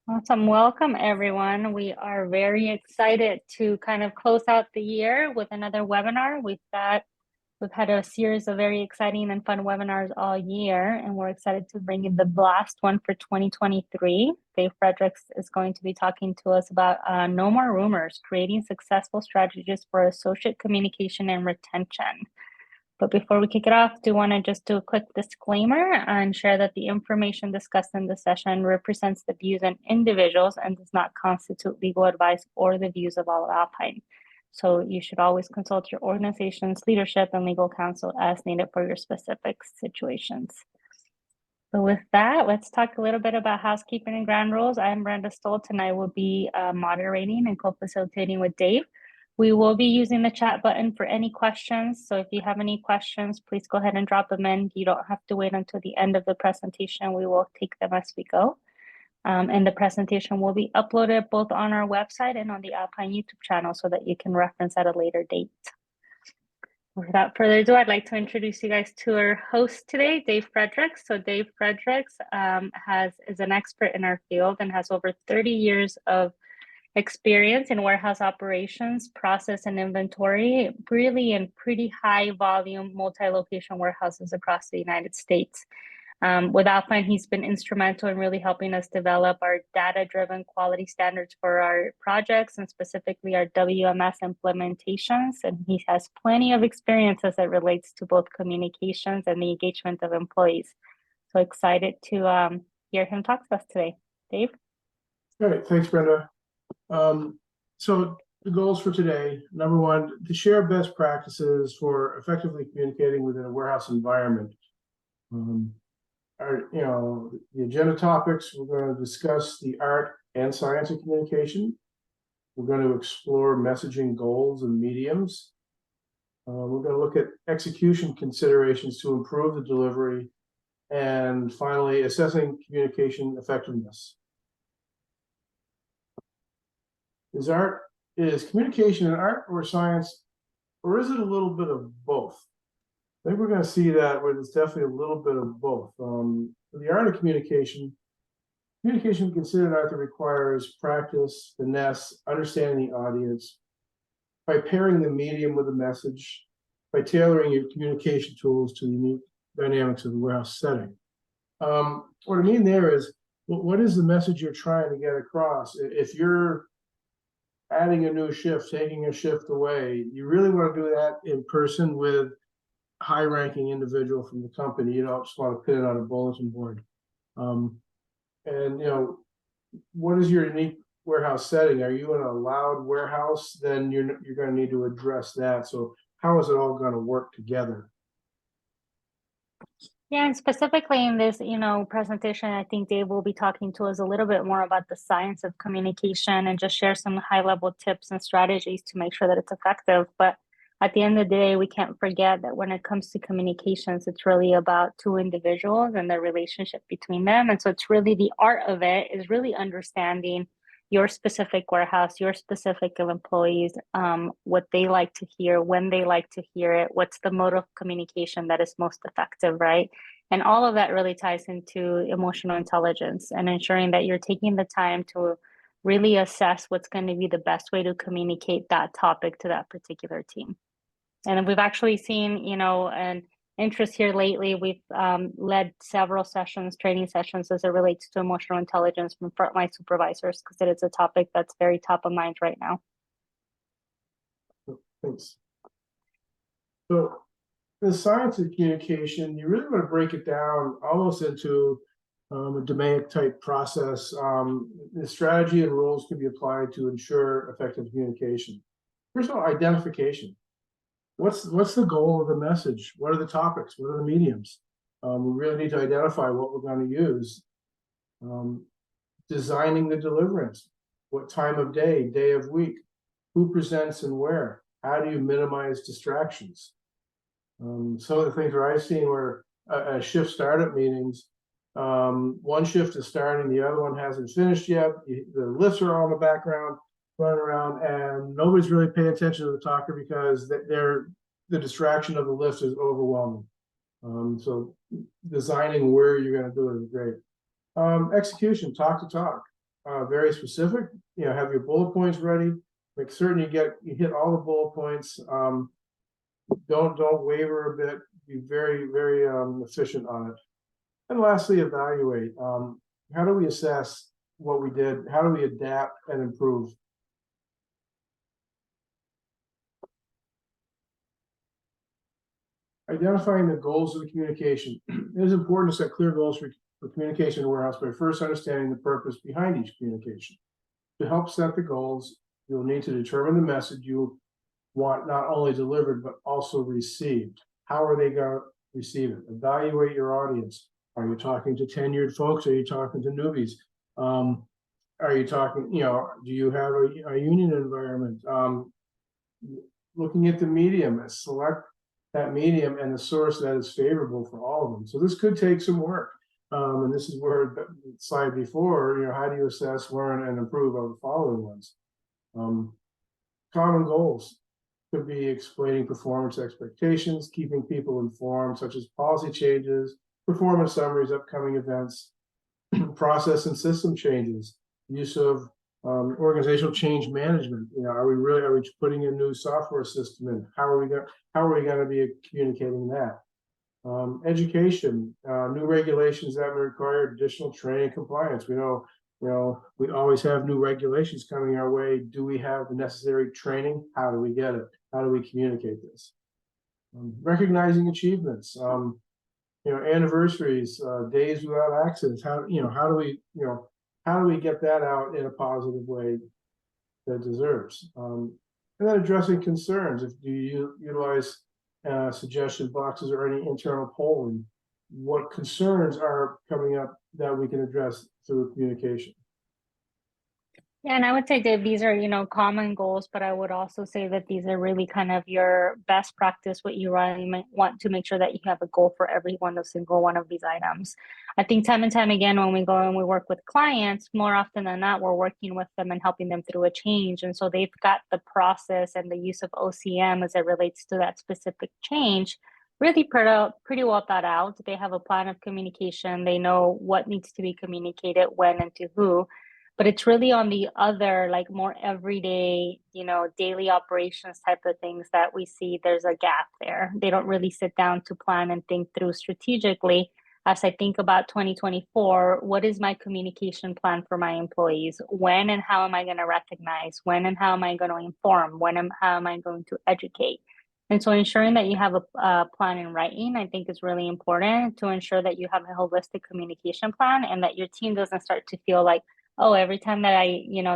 Awesome. Welcome, everyone. We are very excited to kind of close out the year with another webinar. We've had a series of very exciting and fun webinars all year, and we're excited to bring in the last one for 2023. Dave Fredericks is going to be talking to us about No More Rumors, creating successful strategies for associate communication and retention. But before we kick it off, do want to just do a quick disclaimer and share that the information discussed in this session represents the views of individuals and does not constitute legal advice or the views of all of Alpine. So you should always consult your organization's leadership and legal counsel as needed for your specific situations. So with that, let's talk a little bit about housekeeping and ground rules. I'm Brenda Stoltz, and I will be moderating and co-facilitating with Dave. We will be using the chat button for any questions. So if you have any questions, please go ahead and drop them in. You don't have to wait until the end of the presentation. We will take them as we go. And the presentation will be uploaded both on our website and on the Alpine YouTube channel so that you can reference at a later date. Without further ado, I'd like to introduce you guys to our host today, Dave Fredericks. So Dave Fredericks is an expert in our field and has over 30 years of experience in warehouse operations, process, and inventory, really in pretty high volume, multi-location warehouses across the United States. With Alpine, he's been instrumental in really helping us develop our data-driven quality standards for our projects and specifically our WMS implementations. And he has plenty of experience as it relates to both communications and the engagement of employees. So excited to hear him talk to us today. Dave? All right, thanks, Brenda. So the goals for today, number one, to share best practices for effectively communicating within a warehouse environment. The agenda topics, we're going to discuss the art and science of communication. We're going to explore messaging goals and mediums. We're going to look at execution considerations to improve the delivery. And finally, assessing communication effectiveness. Is communication an art or science, or is it a little bit of both? I think we're going to see that where there's definitely a little bit of both. For the art of communication considered art that requires practice, finesse, understanding the audience, by pairing the medium with a message, by tailoring your communication tools to the unique dynamics of the warehouse setting. What I mean there is, what is the message you're trying to get across? If you're adding a new shift, taking a shift away, you really want to do that in person with high-ranking individual from the company. You don't just want to pin it on a bulletin board. What is your unique warehouse setting? Are you in a loud warehouse? Then you're going to need to address that. So how is it all going to work together? Yeah, and specifically in this, presentation, I think Dave will be talking to us a little bit more about the science of communication and just share some high-level tips and strategies to make sure that it's effective. But at the end of the day, we can't forget that when it comes to communications, it's really about two individuals and the relationship between them. And so it's really the art of it is really understanding your specific warehouse, your specific employees, what they like to hear, when they like to hear it, what's the mode of communication that is most effective, right? And all of that really ties into emotional intelligence and ensuring that you're taking the time to really assess what's going to be the best way to communicate that topic to that particular team. And we've actually seen, an interest here lately. We've led several training sessions as it relates to emotional intelligence from frontline supervisors because it is a topic that's very top of mind right now. Thanks. So the science of communication, you really want to break it down almost into a DMAIC type process. The strategy and rules can be applied to ensure effective communication. First of all, identification. What's the goal of the message? What are the topics? What are the mediums? We really need to identify what we're going to use. Designing the deliverance. What time of day of week, who presents and where? How do you minimize distractions? Some of the things where I've seen where a shift startup meetings, one shift is starting, the other one hasn't finished yet. The lifts are all in the background, running around, and nobody's really paying attention to the talker because the distraction of the lift is overwhelming. So designing where you're going to do it is great. Execution, talk to talk. very specific. Have your bullet points ready. Make certain you hit all the bullet points. Don't waver a bit. Be very, very efficient on it. And lastly, evaluate. How do we assess what we did? How do we adapt and improve? Identifying the goals of the communication. It is important to set clear goals for communication in warehouse by first understanding the purpose behind each communication. To help set the goals, you'll need to determine the message you want not only delivered, but also received. How are they going to receive it? Evaluate your audience. Are you talking to tenured folks? Are you talking to newbies? Are you talking, do you have a union environment? Looking at the medium, select that medium and the source that is favorable for all of them. So this could take some work. And this is where the slide before, how do you assess, learn, and improve on the following ones? Common goals could be explaining performance expectations, keeping people informed, such as policy changes, performance summaries, upcoming events, process and system changes, use of organizational change management. Are we putting a new software system in? How are we going to be communicating that? Education, new regulations that require additional training compliance. We know, we always have new regulations coming our way. Do we have the necessary training? How do we get it? How do we communicate this? Recognizing achievements, anniversaries, days without accidents. How do we get that out in a positive way that it deserves? And then addressing concerns. If you utilize suggestion boxes or any internal polling, what concerns are coming up that we can address through communication? Yeah, and I would say that these are, common goals, but I would also say that these are really kind of your best practice, what you really want to make sure that you have a goal for every single one of these items. I think time and time again, when we go and we work with clients, more often than not, we're working with them and helping them through a change. And so they've got the process and the use of OCM as it relates to that specific change really pretty well thought out. They have a plan of communication. They know what needs to be communicated, when, and to who. But it's really on the other, like more everyday, daily operations type of things that we see there's a gap there. They don't really sit down to plan and think through strategically. As I think about 2024, what is my communication plan for my employees? When and how am I going to recognize? When and how am I going to inform? How am I going to educate? And so ensuring that you have a plan in writing, I think is really important to ensure that you have a holistic communication plan and that your team doesn't start to feel like, oh, every time that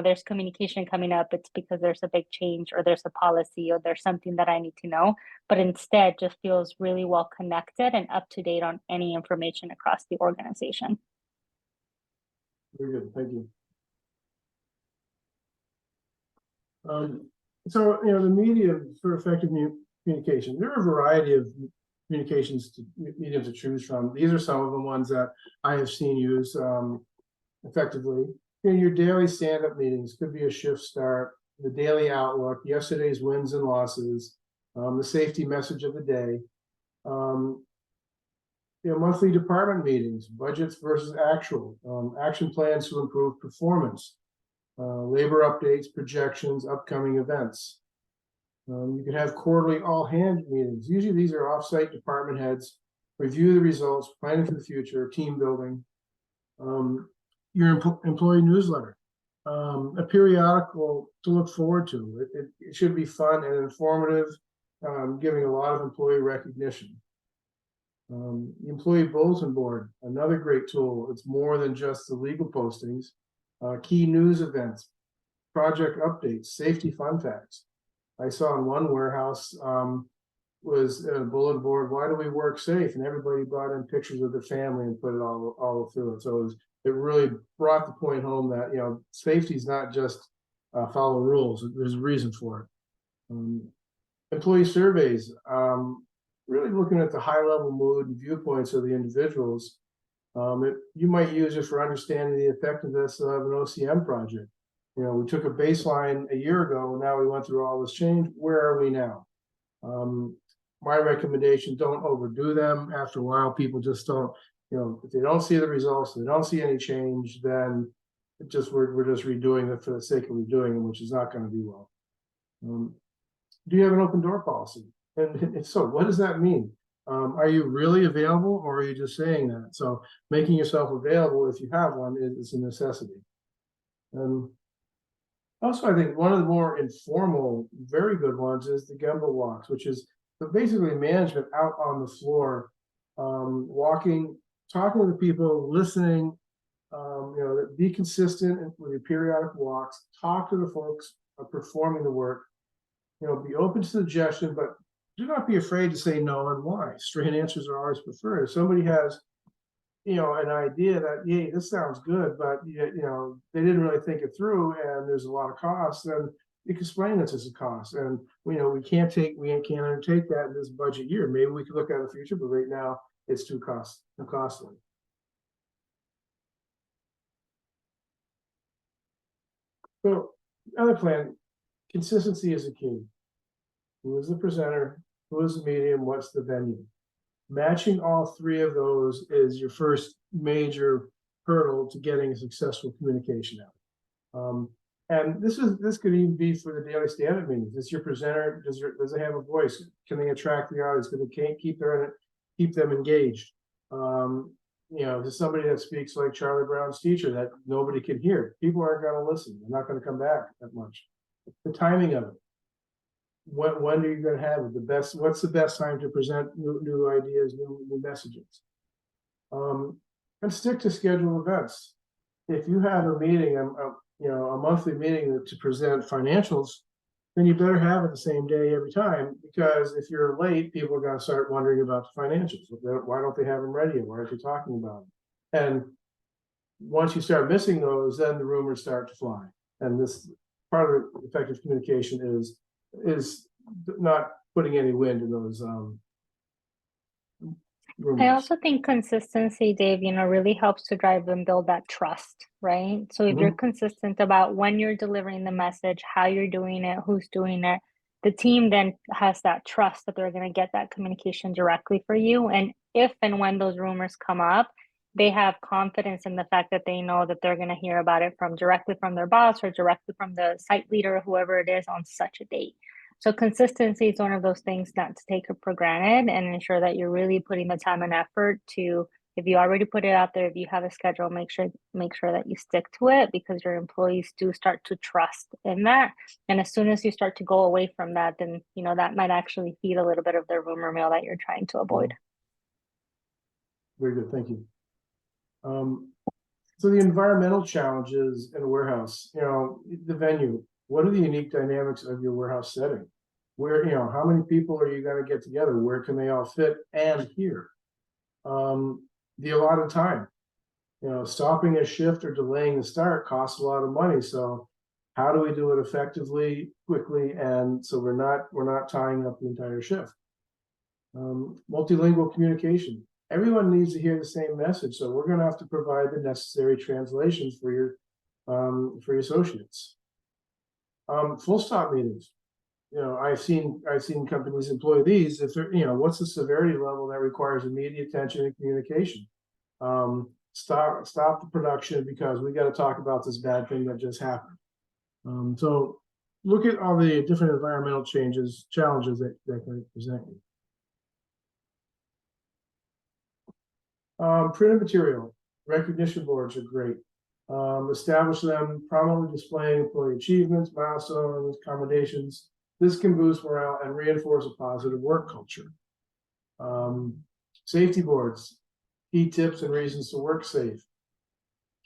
there's communication coming up, it's because there's a big change or there's a policy or there's something that I need to know, but instead just feels really well connected and up to date on any information across the organization. Very good, thank you. So, the medium for effective communication, there are a variety of mediums to choose from. These are some of the ones that I have seen used effectively. Your daily stand-up meetings could be a shift start, the daily outlook, yesterday's wins and losses, the safety message of the day, monthly department meetings, budgets versus actual, action plans to improve performance, labor updates, projections, upcoming events. You can have quarterly all-hand meetings. Usually these are off-site department heads, review the results, planning for the future, team building. Your employee newsletter, a periodical to look forward to. It should be fun and informative, giving a lot of employee recognition. The employee bulletin board, another great tool. It's more than just the legal postings, key news events, project updates, safety fun facts. I saw in one warehouse was a bulletin board, why do we work safe? And everybody brought in pictures of their family and put it all through it. So it really brought the point home that safety is not just follow rules. There's a reason for it. Employee surveys, really looking at the high level mood and viewpoints of the individuals. You might use it for understanding the effectiveness of an OCM project. We took a baseline a year ago, now we went through all this change. Where are we now? My recommendation, don't overdo them. After a while, people just don't, if they don't see the results, they don't see any change, then we're just redoing it for the sake of redoing it, which is not going to be well. Do you have an open door policy? And if so, what does that mean? Are you really available, or are you just saying that? So making yourself available, if you have one, is a necessity. Also, I think one of the more informal, very good ones is the Gemba walks, which is basically management out on the floor, walking, talking to people, listening, be consistent with your periodic walks, talk to the folks performing the work, be open to suggestion, but do not be afraid to say no and why. Straight answers are always preferred. If somebody has an idea that, yeah, this sounds good, but they didn't really think it through, and there's a lot of costs, then you can explain this as a cost. And we can't undertake that in this budget year. Maybe we could look at the future, but right now it's too costly. So other plan, consistency is a key. Who is the presenter? Who is the medium? What's the venue? Matching all three of those is your first major hurdle to getting a successful communication out. And this could even be for the daily stand-up meetings. Is your presenter, does it have a voice? Can they attract the audience? Can they keep them engaged? There's somebody that speaks like Charlie Brown's teacher that nobody can hear. People aren't going to listen. They're not going to come back that much. The timing of it. When are you going to have it? What's the best time to present new ideas, new messages? And stick to scheduled events. If you have a meeting, a monthly meeting to present financials, then you better have it the same day every time, because if you're late, people are going to start wondering about the financials. Why don't they have them ready? Why aren't you talking about them? And once you start missing those, then the rumors start to fly. And this part of effective communication is not putting any wind in those rumors. I also think consistency, Dave, really helps to drive and build that trust, right? So if you're consistent about when you're delivering the message, how you're doing it, who's doing it, the team then has that trust that they're going to get that communication directly for you. And if and when those rumors come up, they have confidence in the fact that they know that they're going to hear about it directly from their boss or directly from the site leader or whoever it is on such a date. So consistency is one of those things not to take for granted, and ensure that you're really putting the time and effort to, if you already put it out there, if you have a schedule, make sure that you stick to it, because your employees do start to trust in that. And as soon as you start to go away from that, then that might actually feed a little bit of the rumor mill that you're trying to avoid. Very good, thank you. So the environmental challenges in a warehouse, the venue. What are the unique dynamics of your warehouse setting? Where, how many people are you going to get together? Where can they all fit and hear? The allotted time. Stopping a shift or delaying the start costs a lot of money. So how do we do it effectively, quickly, and so we're not tying up the entire shift? Multilingual communication. Everyone needs to hear the same message, so we're going to have to provide the necessary translations for your associates. Full stop meetings. I've seen companies employ these. If they're, what's the severity level that requires immediate attention and communication? Stop the production because we got to talk about this bad thing that just happened. So look at all the different environmental challenges that can present you. Printed material, recognition boards are great. Establish them, prominently displaying employee achievements, milestones, accommodations. This can boost morale and reinforce a positive work culture. Safety boards, key tips and reasons to work safe.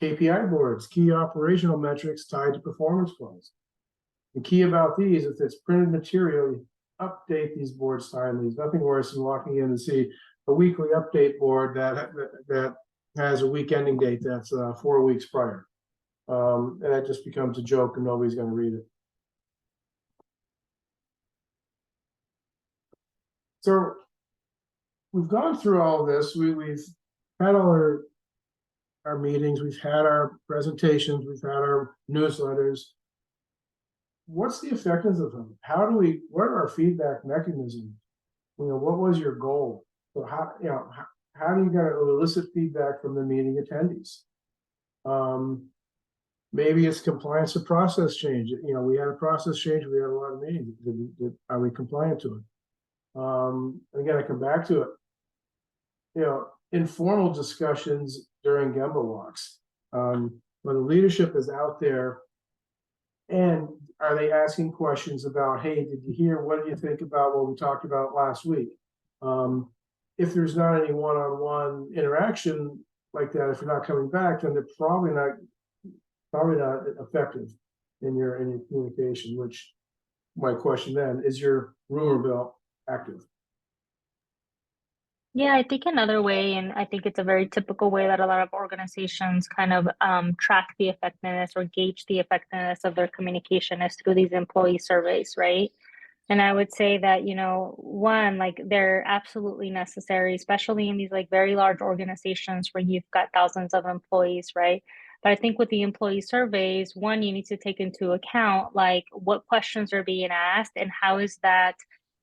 KPI boards, key operational metrics tied to performance goals. The key about these, if it's printed material, update these boards timely. There's nothing worse than walking in and see a weekly update board that has a week ending date that's 4 weeks prior. And that just becomes a joke and nobody's going to read it. So we've gone through all of this. We've had all our meetings, we've had our presentations, we've had our newsletters. What's the effectiveness of them? What are our feedback mechanisms? What was your goal? So how do you get to elicit feedback from the meeting attendees? Maybe it's compliance or process change. We had a process change. We had a lot of meetings. Are we compliant to it? Again, I come back to it. Informal discussions during Gemba walks. When the leadership is out there, and are they asking questions about, hey, did you hear? What do you think about what we talked about last week? If there's not any one-on-one interaction like that, if you're not coming back, then they're probably not effective in your communication. Which my question then is: your rumor mill active? Yeah, I think another way, and I think it's a very typical way that a lot of organizations kind of track the effectiveness or gauge the effectiveness of their communication is through these employee surveys, right? And I would say that, one, like they're absolutely necessary, especially in these like very large organizations where you've got thousands of employees, right? But I think with the employee surveys, one, you need to take into account like what questions are being asked and how is that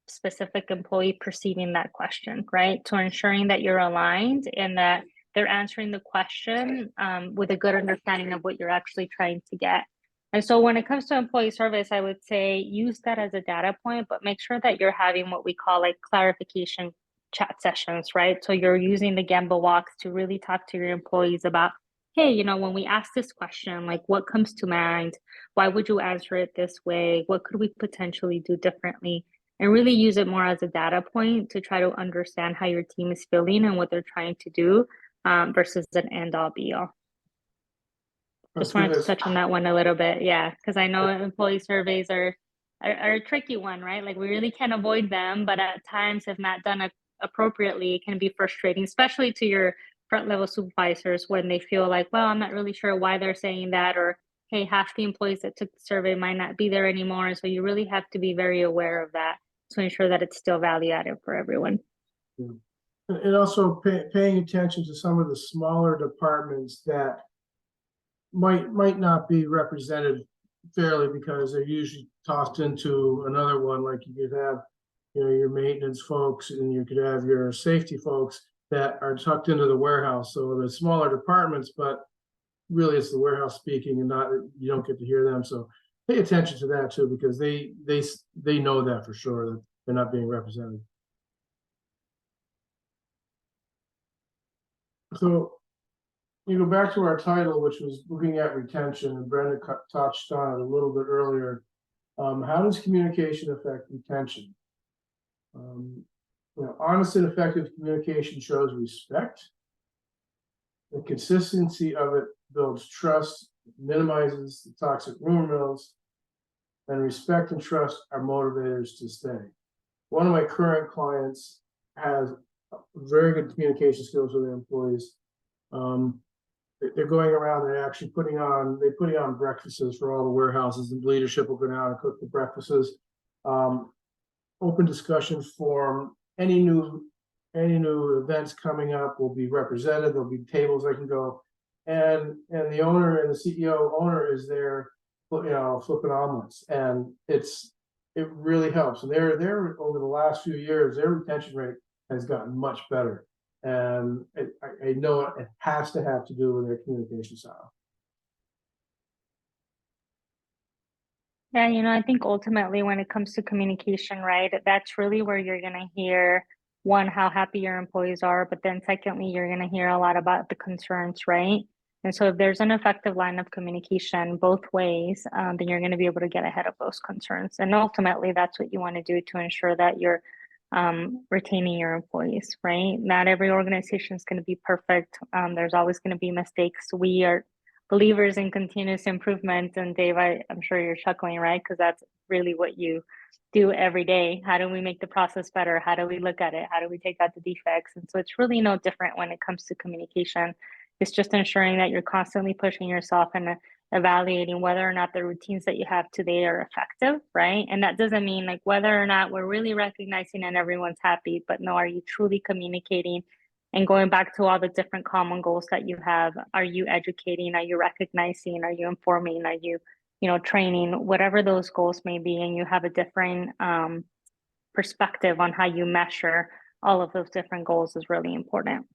specific employee perceiving that question, right? So ensuring that you're aligned and that they're answering the question with a good understanding of what you're actually trying to get. And so when it comes to employee surveys, I would say use that as a data point, but make sure that you're having what we call like clarification chat sessions, right? So you're using the Gemba walks to really talk to your employees about, hey, when we ask this question, like what comes to mind? Why would you answer it this way? What could we potentially do differently? And really use it more as a data point to try to understand how your team is feeling and what they're trying to do versus an end all be all. Just wanted to touch on that one a little bit. Yeah, because I know employee surveys are a tricky one, right? Like we really can't avoid them, but at times, if not done appropriately, it can be frustrating, especially to your front level supervisors when they feel like, well, I'm not really sure why they're saying that, or hey, half the employees that took the survey might not be there anymore. And so you really have to be very aware of that to ensure that it's still value added for everyone. Yeah. And also paying attention to some of the smaller departments that might not be represented fairly because they're usually tossed into another one. Like you could have, your maintenance folks, and you could have your safety folks that are tucked into the warehouse. So the smaller departments, but really it's the warehouse speaking, and not you don't get to hear them. So pay attention to that too, because they know that for sure that they're not being represented. So you go back to our title, which was looking at retention, and Brenda touched on it a little bit earlier. How does communication affect retention? Honest and effective communication shows respect. The consistency of it builds trust, minimizes the toxic rumor mills, and respect and trust are motivators to stay. One of my current clients has very good communication skills with their employees. They're going around, they're actually putting on breakfasts for all the warehouses, and leadership will go down and cook the breakfasts. Open discussion forum, any new events coming up will be represented. There'll be tables I can go, and the owner and the CEO is there, flipping omelets, and it really helps. And they're over the last few years, their retention rate has gotten much better. And I know it has to have to do with their communication style. Yeah, I think ultimately when it comes to communication, right, that's really where you're going to hear, one, how happy your employees are, but then secondly, you're going to hear a lot about the concerns, right? And so if there's an effective line of communication both ways, then you're going to be able to get ahead of those concerns. And ultimately, that's what you want to do to ensure that you're retaining your employees, right? Not every organization is going to be perfect. There's always going to be mistakes. We are believers in continuous improvement. And Dave, I'm sure you're chuckling, right? Because that's really what you do every day. How do we make the process better? How do we look at it? How do we take out the defects? And so it's really no different when it comes to communication. It's just ensuring that you're constantly pushing yourself and evaluating whether or not the routines that you have today are effective, right? And that doesn't mean like whether or not we're really recognizing and everyone's happy, but no, are you truly communicating? And going back to all the different common goals that you have, are you educating? Are you recognizing? Are you informing? Are you, training? Whatever those goals may be, and you have a different perspective on how you measure all of those different goals is really important.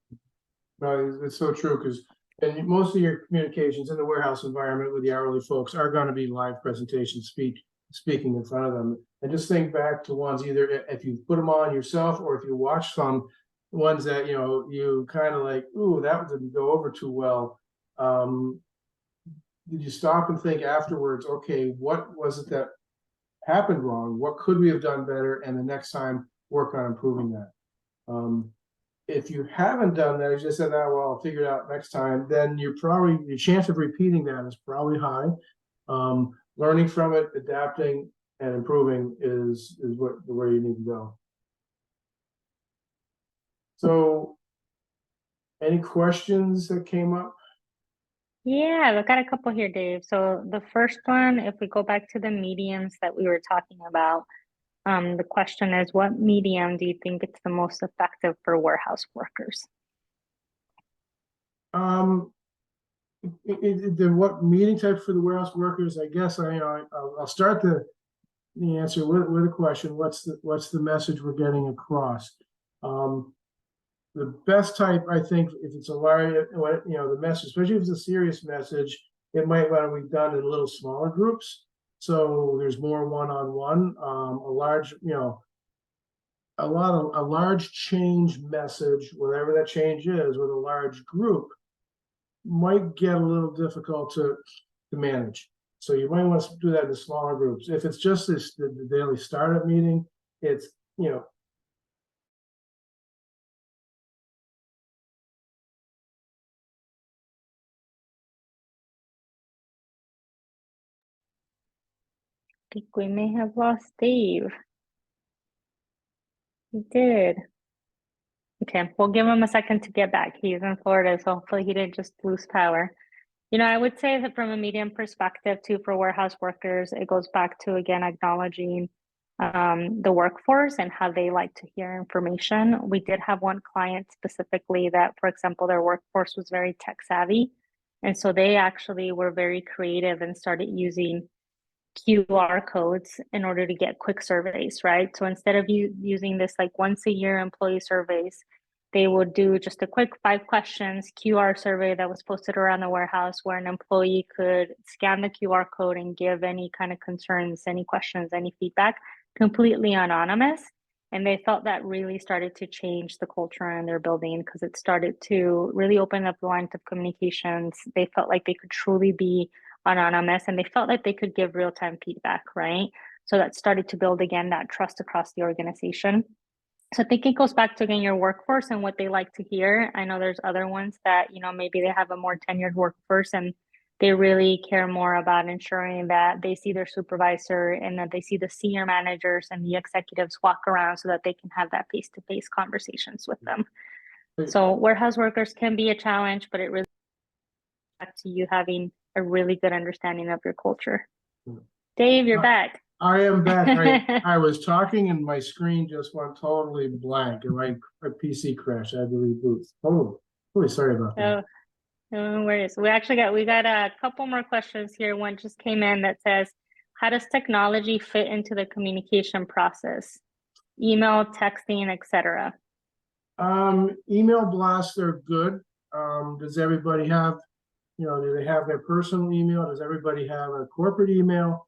No, it's so true, because And most of your communications in the warehouse environment with the hourly folks are going to be live presentation speaking in front of them. And just think back to ones either if you put them on yourself or if you watch some ones that you kind of like, ooh, that didn't go over too well. Did you stop and think afterwards, okay, what was it that happened wrong? What could we have done better? And the next time work on improving that. If you haven't done that, you just said, "Oh, well, I'll figure it out next time," then your chance of repeating that is probably high. Learning from it, adapting, and improving is where you need to go. So, any questions that came up? Yeah, I've got a couple here, Dave. So the first one, if we go back to the mediums that we were talking about, the question is, what medium do you think it's the most effective for warehouse workers? What meeting type for the warehouse workers? I guess I'll start the answer with a question. What's the message we're getting across? The best type, I think, if it's a large, the message, especially if it's a serious message, it might want to be done in little smaller groups. So there's more one-on-one, a large, a large change message, whatever that change is, with a large group might get a little difficult to manage. So you might want to do that in smaller groups. If it's just the daily startup meeting, it's I think we may have lost Dave. We did. Okay, we'll give him a second to get back. He's in Florida, so hopefully he didn't just lose power. I would say that from a medium perspective too, for warehouse workers, it goes back to again acknowledging the workforce and how they like to hear information. We did have one client specifically that, for example, their workforce was very tech savvy. And so they actually were very creative and started using QR codes in order to get quick surveys, right? So instead of using this like once a year employee surveys, they would do just a quick 5 questions QR survey that was posted around the warehouse where an employee could scan the QR code and give any kind of concerns, any questions, any feedback, completely anonymous. And they felt that really started to change the culture in their building because it started to really open up the lines of communications. They felt like they could truly be anonymous and they felt like they could give real-time feedback, right? So that started to build again that trust across the organization. So I think it goes back to again your workforce and what they like to hear. I know there's other ones that, maybe they have a more tenured workforce and they really care more about ensuring that they see their supervisor and that they see the senior managers and the executives walk around so that they can have that face-to-face conversations with them. So warehouse workers can be a challenge, but it really back to you having a really good understanding of your culture. Dave, you're back. I am back. I was talking and my screen just went totally blank and my PC crashed. I had to reboot. Oh, really sorry about that. No worries. We got a couple more questions here. One just came in that says, how does technology fit into the communication process? Email, texting, etc. Email blasts are good. Does everybody have, do they have their personal email? Does everybody have a corporate email?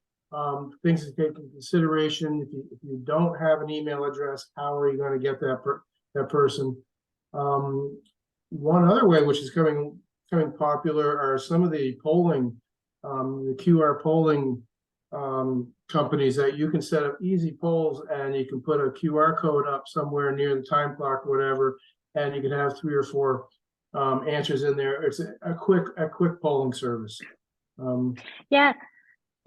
Things to take into consideration. If you don't have an email address, how are you going to get that person? One other way, which is coming popular, are some of the polling, the QR polling companies that you can set up easy polls and you can put a QR code up somewhere near the time clock or whatever, and you can have 3 or 4 answers in there. It's a quick polling service. Yeah.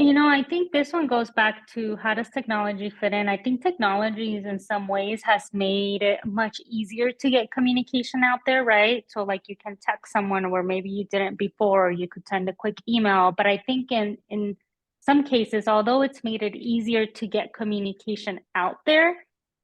I think this one goes back to how does technology fit in? I think technology in some ways has made it much easier to get communication out there, right? So like you can text someone where maybe you didn't before, or you could send a quick email. But I think in some cases, although it's made it easier to get communication out there,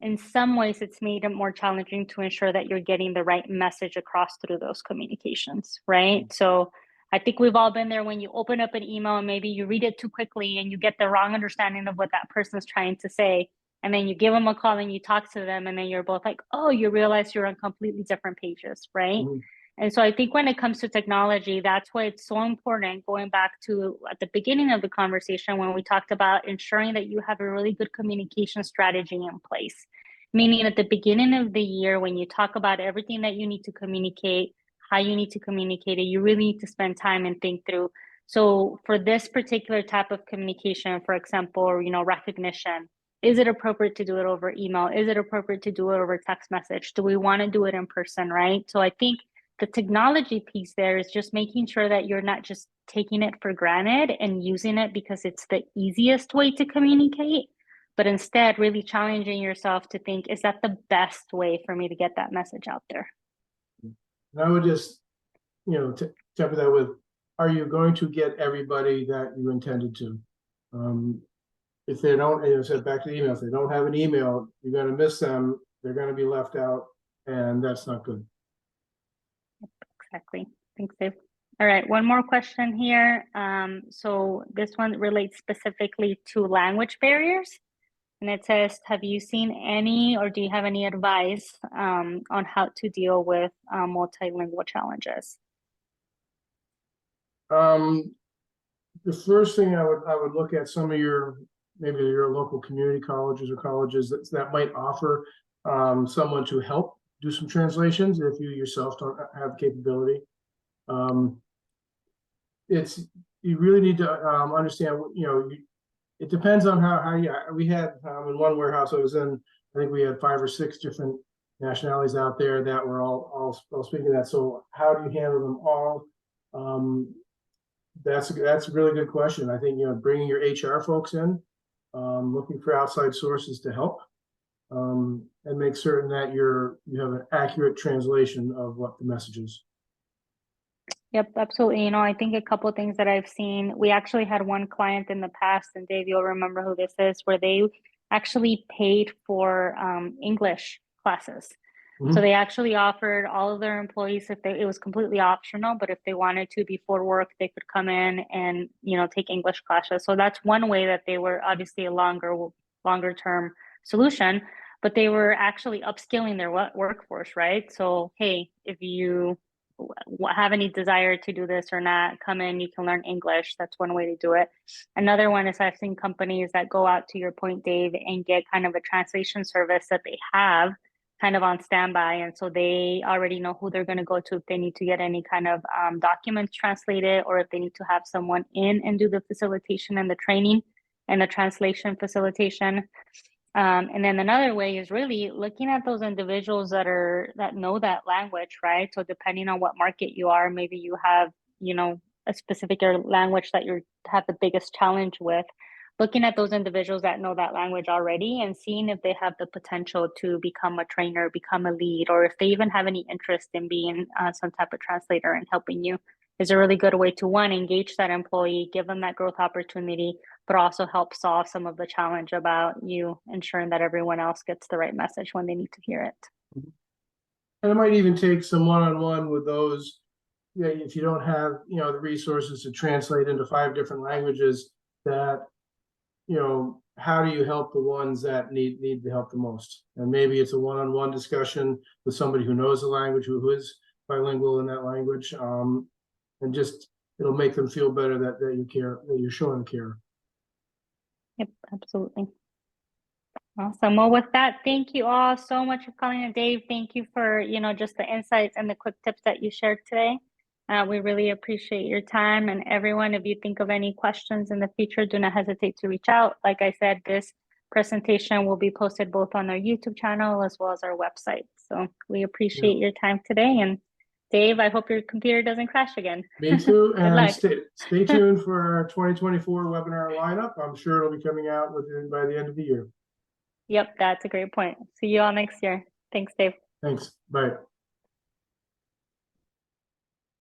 in some ways it's made it more challenging to ensure that you're getting the right message across through those communications, right? So I think we've all been there when you open up an email and maybe you read it too quickly and you get the wrong understanding of what that person's trying to say. And then you give them a call and you talk to them and then you're both like, oh, you realize you're on completely different pages, right? Mm-hmm. And so I think when it comes to technology, that's why it's so important, going back to at the beginning of the conversation when we talked about ensuring that you have a really good communication strategy in place. Meaning at the beginning of the year, when you talk about everything that you need to communicate, how you need to communicate it, you really need to spend time and think through. So for this particular type of communication, for example, recognition, is it appropriate to do it over email? Is it appropriate to do it over text message? Do we want to do it in person, right? So I think the technology piece there is just making sure that you're not just taking it for granted and using it because it's the easiest way to communicate, but instead really challenging yourself to think, is that the best way for me to get that message out there? And I would just, temper that with, are you going to get everybody that you intended to? If they don't, as I said, back to the email, if they don't have an email, you're going to miss them. They're going to be left out, and that's not good. Exactly. Thanks, Dave. All right, one more question here. So this one relates specifically to language barriers. And it says, have you seen any, or do you have any advice on how to deal with multilingual challenges? The first thing I would look at some of maybe your local community colleges or colleges that might offer someone to help do some translations if you yourself don't have the capability. You really need to understand, it depends on how we had in one warehouse I was in, I think we had 5 or 6 different nationalities out there that were all speaking that. So how do you handle them all? That's a really good question. I think, bringing your HR folks in, looking for outside sources to help, and make certain that you have an accurate translation of what the message is. Yep, absolutely. I think a couple of things that I've seen, we actually had one client in the past, and Dave, you'll remember who this is, where they actually paid for English classes. Mm-hmm. So they actually offered all of their employees, it was completely optional, but if they wanted to before work, they could come in and, take English classes. So that's one way that they were obviously a longer term solution, but they were actually upskilling their workforce, right? So, hey, if you have any desire to do this or not, come in, you can learn English. That's one way to do it. Another one is I've seen companies that go out, to your point, Dave, and get kind of a translation service that they have kind of on standby. And so they already know who they're going to go to if they need to get any kind of documents translated, or if they need to have someone in and do the facilitation and the training and the translation facilitation. And then another way is really looking at those individuals that know that language, right? So depending on what market you are, maybe you have, a specific language that you have the biggest challenge with. Looking at those individuals that know that language already and seeing if they have the potential to become a trainer, become a lead, or if they even have any interest in being some type of translator and helping you, is a really good way to, one, engage that employee, give them that growth opportunity, but also help solve some of the challenge about you ensuring that everyone else gets the right message when they need to hear it. And it might even take some one-on-one with those, if you don't have, the resources to translate into 5 different languages, that, how do you help the ones that need the help the most? And maybe it's a one-on-one discussion with somebody who knows the language, who is bilingual in that language, and just, it'll make them feel better that you care, that you're showing care. Yep, absolutely. Awesome. Well, with that, thank you all so much for calling in, Dave. Thank you for, just the insights and the quick tips that you shared today. We really appreciate your time. And everyone, if you think of any questions in the future, do not hesitate to reach out. Like I said, this presentation will be posted both on our YouTube channel as well as our website. So we appreciate your time today. And Dave, I hope your computer doesn't crash again. Me too. And stay tuned for our 2024 webinar lineup. I'm sure it'll be coming out by the end of the year. Yep, that's a great point. See you all next year. Thanks, Dave. Thanks. Bye.